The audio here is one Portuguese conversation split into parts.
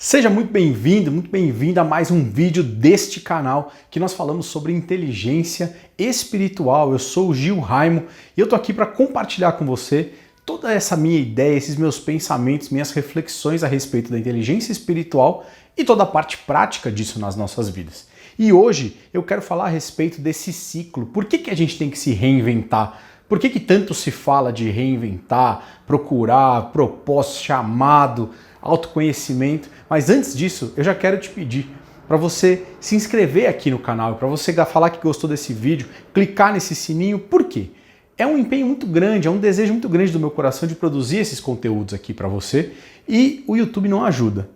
Seja muito bem-vindo, muito bem-vinda a mais um vídeo deste canal que nós falamos sobre inteligência espiritual. Eu sou o Gil Raimo e eu tô aqui para compartilhar com você toda essa minha ideia, esses meus pensamentos, minhas reflexões a respeito da inteligência espiritual e toda a parte prática disso nas nossas vidas. E hoje eu quero falar a respeito desse ciclo. Por que a gente tem que se reinventar? Por que tanto se fala de reinventar, procurar, propósito, chamado, autoconhecimento? Mas antes disso, eu já quero te pedir para você se inscrever aqui no canal, para você falar que gostou desse vídeo, clicar nesse sininho. Por quê? É um empenho muito grande, é um desejo muito grande do meu coração de produzir esses conteúdos aqui para você e o YouTube não ajuda.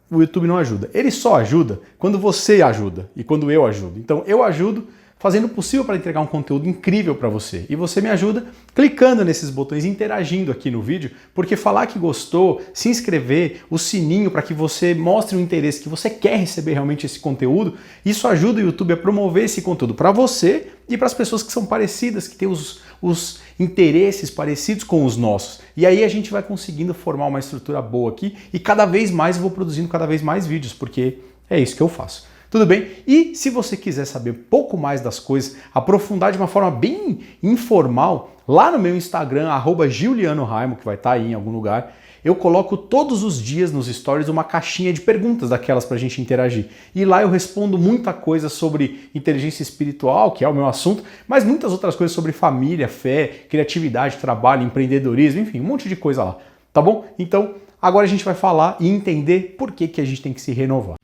O YouTube não ajuda. Ele só ajuda quando você ajuda e quando eu ajudo. Então eu ajudo fazendo o possível para entregar um conteúdo incrível para você. E você me ajuda clicando nesses botões, interagindo aqui no vídeo, porque falar que gostou, se inscrever, o sininho para que você mostre o interesse, que você quer receber realmente esse conteúdo, isso ajuda o YouTube a promover esse conteúdo para você e para as pessoas que são parecidas, que têm os interesses parecidos com os nossos. E aí a gente vai conseguindo formar uma estrutura boa aqui e cada vez mais eu vou produzindo cada vez mais vídeos, porque é isso que eu faço. Tudo bem? E se você quiser saber um pouco mais das coisas, aprofundar de uma forma bem informal, lá no meu Instagram, @GiulianoRaimo, que vai estar aí em algum lugar, eu coloco todos os dias nos stories uma caixinha de perguntas daquelas para a gente interagir. E lá eu respondo muita coisa sobre inteligência espiritual, que é o meu assunto, mas muitas outras coisas sobre família, fé, criatividade, trabalho, empreendedorismo, enfim, um monte de coisa lá. Tá bom? Então, agora a gente vai falar e entender por que a gente tem que se renovar.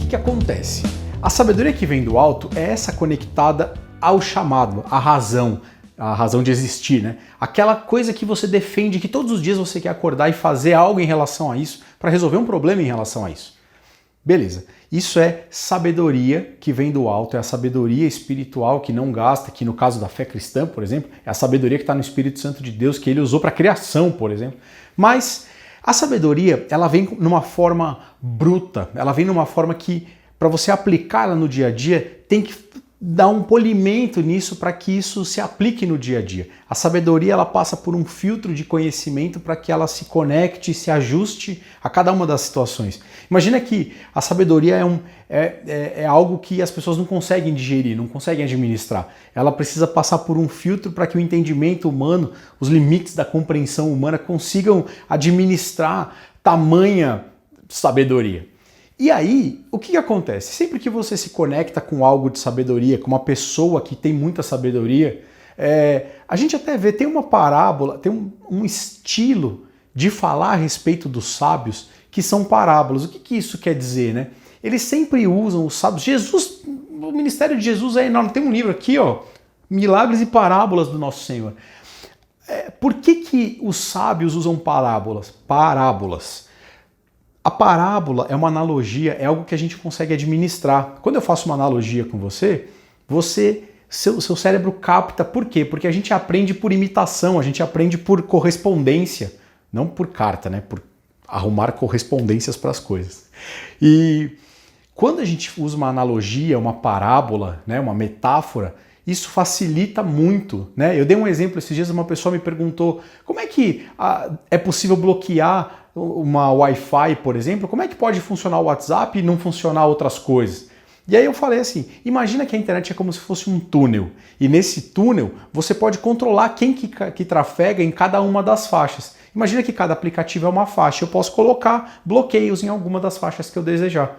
O que acontece? A sabedoria que vem do alto é essa conectada ao chamado, à razão de existir, né? Aquela coisa que você defende, que todos os dias você quer acordar e fazer algo em relação a isso, para resolver um problema em relação a isso. Beleza. Isso é sabedoria que vem do alto, é a sabedoria espiritual que não gasta, que no caso da fé cristã, por exemplo, é a sabedoria que está no Espírito Santo de Deus, que ele usou para a criação, por exemplo. Mas a sabedoria, ela vem numa forma bruta, ela vem numa forma que, para você aplicar ela no dia a dia, tem que dar um polimento nisso para que isso se aplique no dia a dia. A sabedoria, ela passa por um filtro de conhecimento para que ela se conecte, se ajuste a cada uma das situações. Imagina que a sabedoria é algo que as pessoas não conseguem digerir, não conseguem administrar. Ela precisa passar por um filtro para que o entendimento humano, os limites da compreensão humana consigam administrar tamanha sabedoria. E aí, o que acontece? Sempre que você se conecta com algo de sabedoria, com uma pessoa que tem muita sabedoria, a gente até vê, tem uma parábola, tem um estilo de falar a respeito dos sábios que são parábolas. O que isso quer dizer, né? Eles sempre usam os sábios. Jesus, o ministério de Jesus é enorme. Tem um livro aqui, ó, Milagres e Parábolas do Nosso Senhor. Por que os sábios usam parábolas? Parábolas. A parábola é uma analogia, é algo que a gente consegue administrar. Quando eu faço uma analogia com você, seu cérebro capta. Por quê? Porque a gente aprende por imitação, a gente aprende por correspondência, não por carta, né? Por arrumar correspondências para as coisas. E quando a gente usa uma analogia, uma parábola, né? Uma metáfora, isso facilita muito, né? Eu dei um exemplo esses dias, uma pessoa me perguntou como é que é possível bloquear uma Wi-Fi, por exemplo, como é que pode funcionar o WhatsApp e não funcionar outras coisas? E aí eu falei assim, imagina que a internet é como se fosse um túnel, e nesse túnel você pode controlar quem que trafega em cada uma das faixas. Imagina que cada aplicativo é uma faixa, eu posso colocar bloqueios em alguma das faixas que eu desejar.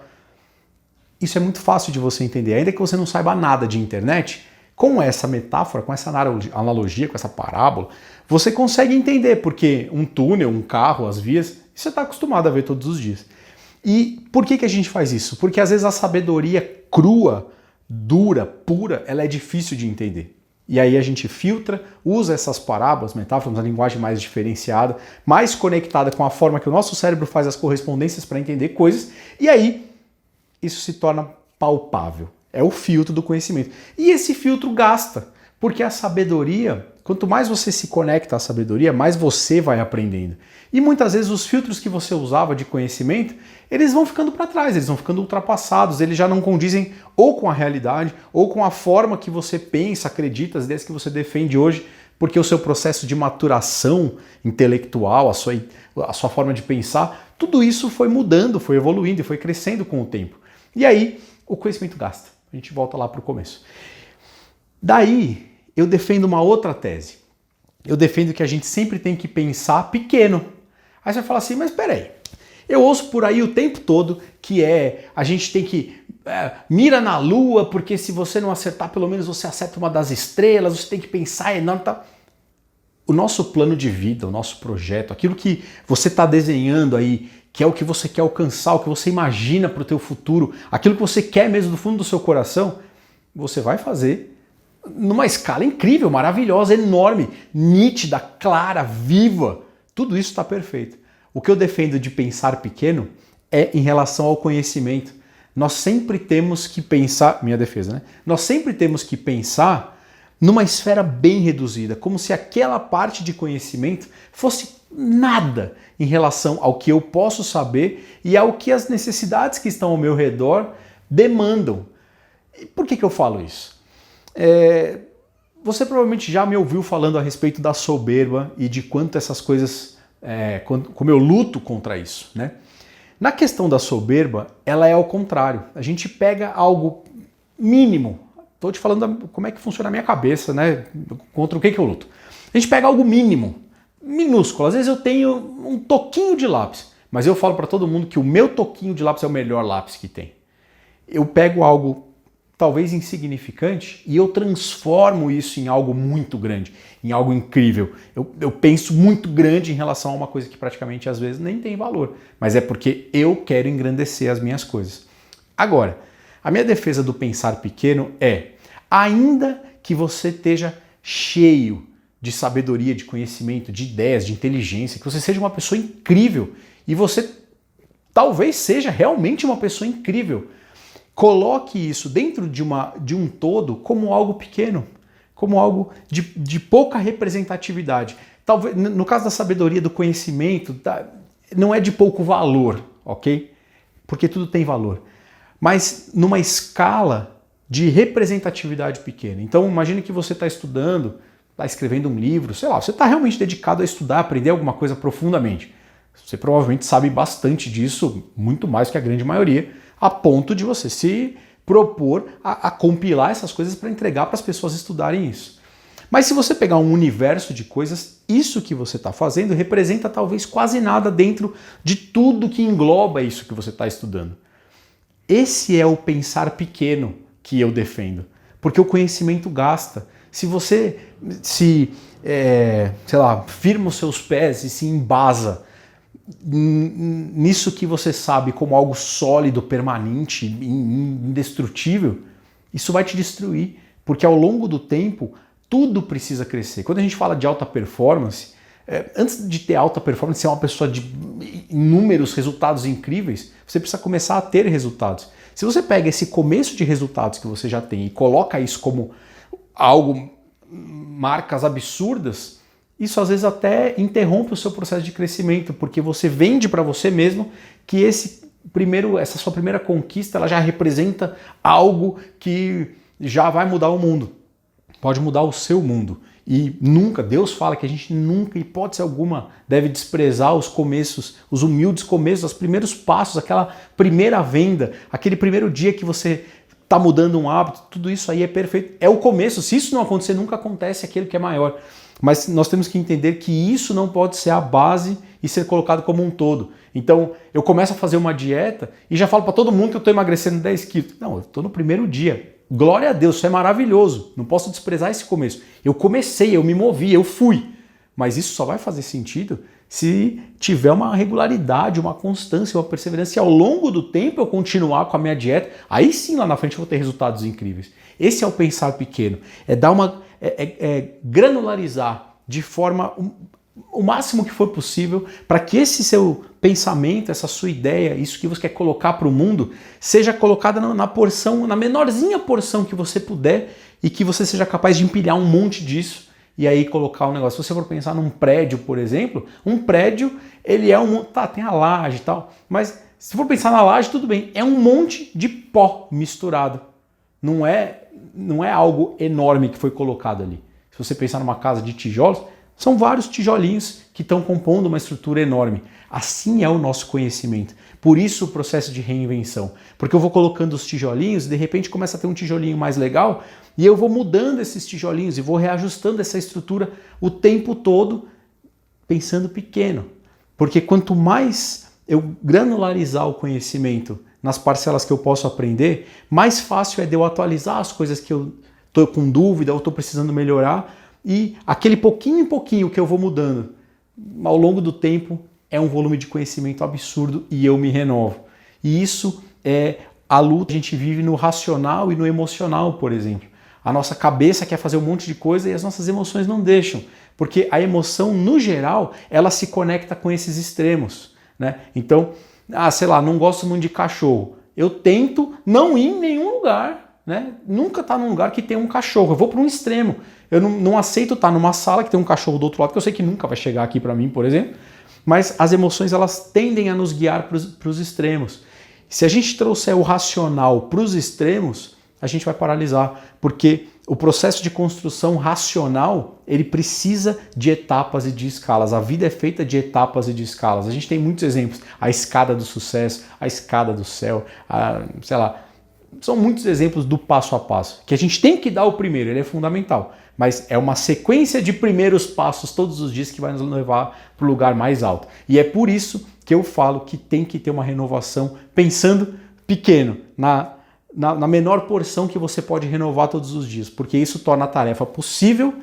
Isso é muito fácil de você entender, ainda que você não saiba nada de internet, com essa metáfora, com essa analogia, com essa parábola, você consegue entender, porque um túnel, um carro, as vias, você está acostumado a ver todos os dias. E por que a gente faz isso? Porque às vezes a sabedoria crua, dura, pura, ela é difícil de entender. E aí a gente filtra, usa essas parábolas, metáforas, uma linguagem mais diferenciada, mais conectada com a forma que o nosso cérebro faz as correspondências para entender coisas, e aí isso se torna palpável. É o filtro do conhecimento. E esse filtro gasta. Porque a sabedoria, quanto mais você se conecta à sabedoria, mais você vai aprendendo. E muitas vezes os filtros que você usava de conhecimento, eles vão ficando para trás, eles vão ficando ultrapassados, eles já não condizem ou com a realidade, ou com a forma que você pensa, acredita, as ideias que você defende hoje, porque o seu processo de maturação intelectual, a sua forma de pensar, tudo isso foi mudando, foi evoluindo e foi crescendo com o tempo. E aí, o conhecimento gasta. A gente volta lá para o começo. Daí, eu defendo uma outra tese. Eu defendo que a gente sempre tem que pensar pequeno. Aí você fala assim, mas peraí, eu ouço por aí o tempo todo que a gente tem que mira na lua, porque se você não acertar, pelo menos você acerta uma das estrelas, você tem que pensar enorme, tá? O nosso plano de vida, o nosso projeto, aquilo que você está desenhando aí, que é o que você quer alcançar, o que você imagina para o teu futuro, aquilo que você quer mesmo do fundo do seu coração, você vai fazer numa escala incrível, maravilhosa, enorme, nítida, clara, viva. Tudo isso está perfeito. O que eu defendo de pensar pequeno é em relação ao conhecimento. Nós sempre temos que pensar, minha defesa, né? Nós sempre temos que pensar numa esfera bem reduzida, como se aquela parte de conhecimento fosse nada em relação ao que eu posso saber e ao que as necessidades que estão ao meu redor demandam. E por que eu falo isso? Você provavelmente já me ouviu falando a respeito da soberba e de quanto essas coisas, como eu luto contra isso, né? Na questão da soberba, ela é ao contrário. A gente pega algo mínimo. Estou te falando como é que funciona a minha cabeça, né? Contra o que eu luto. A gente pega algo mínimo, minúsculo. Às vezes eu tenho um toquinho de lápis, mas eu falo para todo mundo que o meu toquinho de lápis é o melhor lápis que tem. Eu pego algo talvez insignificante e eu transformo isso em algo muito grande, em algo incrível. Eu penso muito grande em relação a uma coisa que praticamente às vezes nem tem valor, mas é porque eu quero engrandecer as minhas coisas. Agora, a minha defesa do pensar pequeno é, ainda que você esteja cheio de sabedoria, de conhecimento, de ideias, de inteligência, que você seja uma pessoa incrível e você talvez seja realmente uma pessoa incrível, coloque isso dentro de um todo como algo pequeno, como algo de pouca representatividade. Talvez, no caso da sabedoria, do conhecimento, não é de pouco valor, ok? Porque tudo tem valor. Mas numa escala de representatividade pequena. Então imagine que você está estudando, está escrevendo um livro, sei lá, você está realmente dedicado a estudar, aprender alguma coisa profundamente. Você provavelmente sabe bastante disso, muito mais que a grande maioria, a ponto de você se propor a compilar essas coisas para entregar para as pessoas estudarem isso. Mas se você pegar um universo de coisas, isso que você está fazendo representa talvez quase nada dentro de tudo que engloba isso que você está estudando. Esse é o pensar pequeno que eu defendo, porque o conhecimento gasta. Se você sei lá, firma os seus pés e se embasa nisso que você sabe como algo sólido, permanente, indestrutível, isso vai te destruir, porque ao longo do tempo tudo precisa crescer. Quando a gente fala de alta performance, antes de ter alta performance, ser uma pessoa de inúmeros resultados incríveis, você precisa começar a ter resultados. Se você pega esse começo de resultados que você já tem e coloca isso como algo, marcas absurdas, isso às vezes até interrompe o seu processo de crescimento, porque você vende para você mesmo que essa sua primeira conquista ela já representa algo que já vai mudar o mundo. Pode mudar o seu mundo. E nunca, Deus fala que a gente nunca, em hipótese alguma, deve desprezar os começos, os humildes começos, os primeiros passos, aquela primeira venda, aquele primeiro dia que você está mudando um hábito, tudo isso aí é perfeito. É o começo. Se isso não acontecer, nunca acontece aquilo que é maior. Mas nós temos que entender que isso não pode ser a base e ser colocado como um todo. Então, eu começo a fazer uma dieta e já falo para todo mundo que eu estou emagrecendo 10 quilos. Não, eu estou no primeiro dia. Glória a Deus, isso é maravilhoso. Não posso desprezar esse começo. Eu comecei, eu me movi, eu fui. Mas isso só vai fazer sentido se tiver uma regularidade, uma constância, uma perseverança. E ao longo do tempo eu continuar com a minha dieta, aí sim lá na frente eu vou ter resultados incríveis. Esse é o pensar pequeno. É dar granularizar de forma o máximo que for possível para que esse seu pensamento, essa sua ideia, isso que você quer colocar para o mundo, seja colocada na porção, na menorzinha porção que você puder, e que você seja capaz de empilhar um monte disso e aí colocar um negócio. Se você for pensar num prédio, por exemplo, um prédio, ele é tem a laje e tal, mas se for pensar na laje, tudo bem, é um monte de pó misturado. Não é algo enorme que foi colocado ali. Se você pensar numa casa de tijolos, são vários tijolinhos que estão compondo uma estrutura enorme. Assim é o nosso conhecimento. Por isso o processo de reinvenção. Porque eu vou colocando os tijolinhos e de repente começa a ter um tijolinho mais legal e eu vou mudando esses tijolinhos e vou reajustando essa estrutura o tempo todo pensando pequeno. Porque quanto mais eu granularizar o conhecimento nas parcelas que eu posso aprender, mais fácil é de eu atualizar as coisas que eu estou com dúvida ou estou precisando melhorar, e aquele pouquinho em pouquinho que eu vou mudando ao longo do tempo é um volume de conhecimento absurdo e eu me renovo. E isso é a luta que a gente vive no racional e no emocional, por exemplo. A nossa cabeça quer fazer um monte de coisa e as nossas emoções não deixam, porque a emoção, no geral, ela se conecta com esses extremos, né? Então, sei lá, não gosto muito de cachorro. Eu tento não ir em nenhum lugar, né? Nunca estar num lugar que tem um cachorro. Eu vou para um extremo. Eu não aceito estar numa sala que tem um cachorro do outro lado, que eu sei que nunca vai chegar aqui para mim, por exemplo. Mas as emoções, elas tendem a nos guiar para os extremos. Se a gente trouxer o racional para os extremos, a gente vai paralisar, porque o processo de construção racional, ele precisa de etapas e de escalas. A vida é feita de etapas e de escalas. A gente tem muitos exemplos. A escada do sucesso, a escada do céu, sei lá. São muitos exemplos do passo a passo, que a gente tem que dar o primeiro, ele é fundamental. Mas é uma sequência de primeiros passos todos os dias que vai nos levar para o lugar mais alto. E é por isso que eu falo que tem que ter uma renovação pensando pequeno, na menor porção que você pode renovar todos os dias, porque isso torna a tarefa possível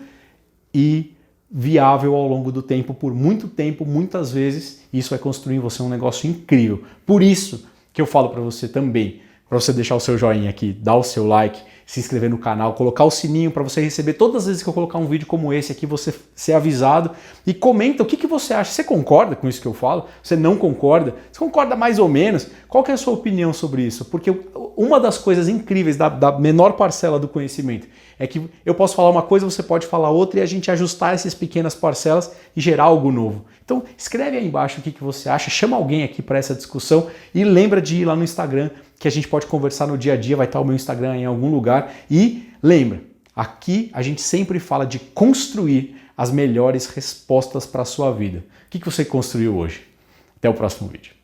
e viável ao longo do tempo, por muito tempo, muitas vezes, e isso vai construir em você um negócio incrível. Por isso que eu falo para você também, para você deixar o seu joinha aqui, dar o seu like, se inscrever no canal, colocar o sininho para você receber todas as vezes que eu colocar um vídeo como esse aqui, você ser avisado, e comenta o que você acha. Você concorda com isso que eu falo? Você não concorda? Você concorda mais ou menos? Qual que é a sua opinião sobre isso? Porque uma das coisas incríveis da menor parcela do conhecimento é que eu posso falar uma coisa, você pode falar outra, e a gente ajustar essas pequenas parcelas e gerar algo novo. Então escreve aí embaixo o que você acha, chama alguém aqui para essa discussão e lembra de ir lá no Instagram, que a gente pode conversar no dia a dia, vai estar o meu Instagram em algum lugar. E lembra, aqui a gente sempre fala de construir as melhores respostas para a sua vida. O que você construiu hoje? Até o próximo vídeo.